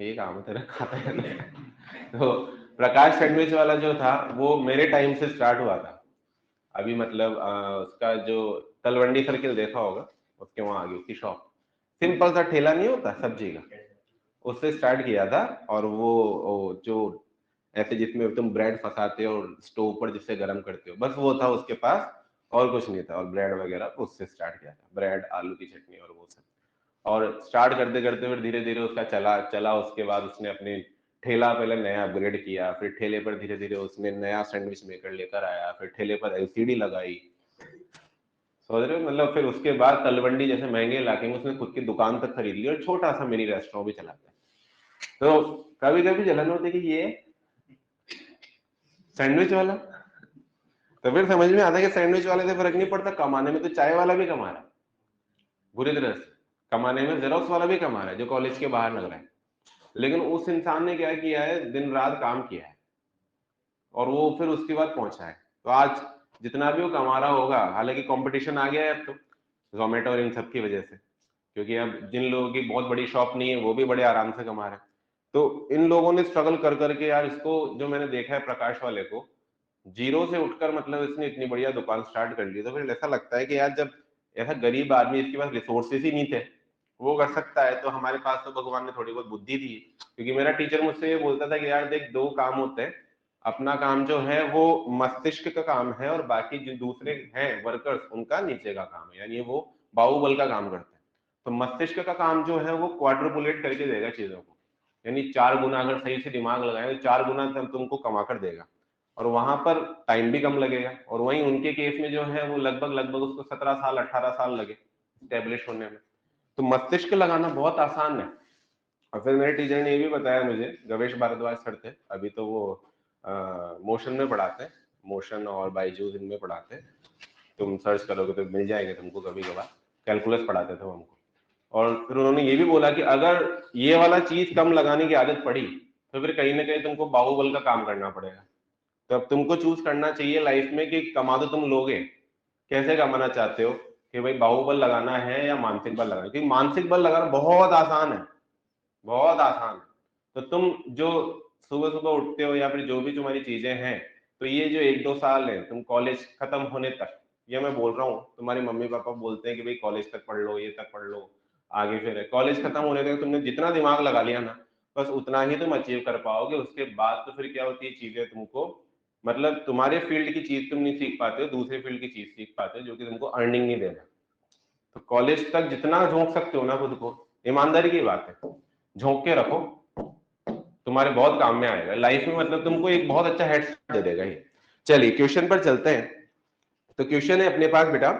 ये काम है तेरा, खाता है नहीं। तो प्रकाश सैंडविच वाला जो था वो मेरे टाइम से स्टार्ट हुआ था। अभी मतलब उसका जो तलवंडी सर्किल देखा होगा, उसके वहां आगे उसकी शॉप, सिंपल सा ठेला नहीं होता सब्जी का, उससे स्टार्ट किया था। और वो जो ऐसे जिसमें तुम ब्रेड फंसाते हो और स्टोव पर जिससे गर्म करते हो, बस वो था उसके पास, और कुछ नहीं था। और ब्रेड वगैरह उससे स्टार्ट किया था, ब्रेड आलू की चटनी और वो सब। और स्टार्ट करते करते फिर धीरे धीरे उसका चला चला। उसके बाद उसने अपने ठेला पहले नया अपग्रेड किया, फिर ठेले पर धीरे धीरे उसने नया सैंडविच मेकर लेकर आया, फिर ठेले पर एलसीडी लगाई। समझ रहे हो, मतलब फिर उसके बाद तलवंडी जैसे महंगे इलाके में उसने खुद की दुकान तक खरीद ली और छोटा सा मिनी रेस्टोरेंट भी चलाता है। तो कभी कभी जलन होती है कि ये सैंडविच वाला, तो फिर समझ में आता है कि सैंडविच वाले से फर्क नहीं पड़ता, कमाने में तो चाय वाला भी कमा रहा है बुरी तरह से, कमाने में जेरोक्स वाला भी कमा रहा है जो कॉलेज के बाहर लग रहा है। लेकिन उस इंसान ने क्या किया है, दिन रात काम किया है और वो फिर उसके बाद पहुंचा है। तो आज जितना भी वो कमा रहा होगा, हालांकि कंपटीशन आ गया है अब तो जोमेटो और इन सब की वजह से, क्योंकि अब जिन लोगों की बहुत बड़ी शॉप नहीं है वो भी बड़े आराम से कमा रहे हैं। तो इन लोगों ने स्ट्रगल कर करके यार, इसको जो मैंने देखा है प्रकाश वाले को, जीरो से उठकर मतलब इसने इतनी बढ़िया दुकान स्टार्ट कर ली। तो फिर ऐसा लगता है कि यार जब ऐसा गरीब आदमी, इसके पास रिसोर्सेस ही नहीं थे, वो कर सकता है, तो हमारे पास तो भगवान ने थोड़ी बहुत बुद्धि दी। क्योंकि मेरा टीचर मुझसे ये बोलता था कि यार देख, दो काम होते हैं, अपना काम जो है वो मस्तिष्क का काम है, और बाकी जो दूसरे हैं वर्कर्स उनका नीचे का काम है, यानी वो बाहुबल का काम करते हैं। तो मस्तिष्क का काम जो है वो क्वाड्रुपुलेट करके देगा चीजों को, यानी 4 गुना अगर सही से दिमाग लगाए तो 4 गुना तुमको कमा कर देगा, और वहां पर टाइम भी कम लगेगा। और वहीं उनके केस में जो है वो लगभग लगभग उसको 17 साल 18 साल लगे स्टेब्लिश होने में। तो मस्तिष्क लगाना बहुत आसान है। और फिर मेरे टीचर ने ये भी बताया मुझे, गवेश भारद्वाज सर थे, अभी तो वो मोशन में पढ़ाते हैं, मोशन और बायजूस इनमें पढ़ाते हैं। तुम सर्च करोगे तो मिल जाएंगे तुमको, कभी कभार कैलकुलस पढ़ाते थे वो हमको। और फिर उन्होंने ये भी बोला कि अगर ये वाला चीज कम लगाने की आदत पड़ी, तो फिर कहीं ना कहीं तुमको बाहुबल का काम करना पड़ेगा। तो अब तुमको चूज करना चाहिए लाइफ में कि कमा तो तुम लोगे, कैसे कमाना चाहते हो, कि भाई बाहुबल लगाना है या मानसिक बल लगाना है। क्योंकि मानसिक बल लगाना बहुत आसान है, बहुत आसान है। तो तुम जो सुबह सुबह उठते हो या फिर जो भी तुम्हारी चीजें हैं, तो ये जो 1-2 साल है तुम कॉलेज खत्म होने तक, ये मैं बोल रहा हूँ, तुम्हारे मम्मी पापा बोलते हैं कि भाई कॉलेज तक पढ़ लो, ये तक पढ़ लो, आगे फिर कॉलेज खत्म होने तक तुमने जितना दिमाग लगा लिया ना, बस उतना ही तुम अचीव कर पाओगे। उसके बाद तो फिर क्या होती है चीजें तुमको, मतलब तुम्हारे फील्ड की चीज तुम नहीं सीख पाते हो, दूसरे फील्ड की चीज सीख पाते हो जो कि तुमको अर्निंग नहीं देगा। तो कॉलेज तक जितना झोंक सकते हो ना खुद को, ईमानदारी की बात है, झोंक के रखो, तुम्हारे बहुत काम में आएगा लाइफ में, मतलब तुमको एक बहुत अच्छा हेड स्टार्ट दे देगा ये। चलिए क्वेश्चन पर चलते हैं। तो क्वेश्चन है अपने पास बेटा,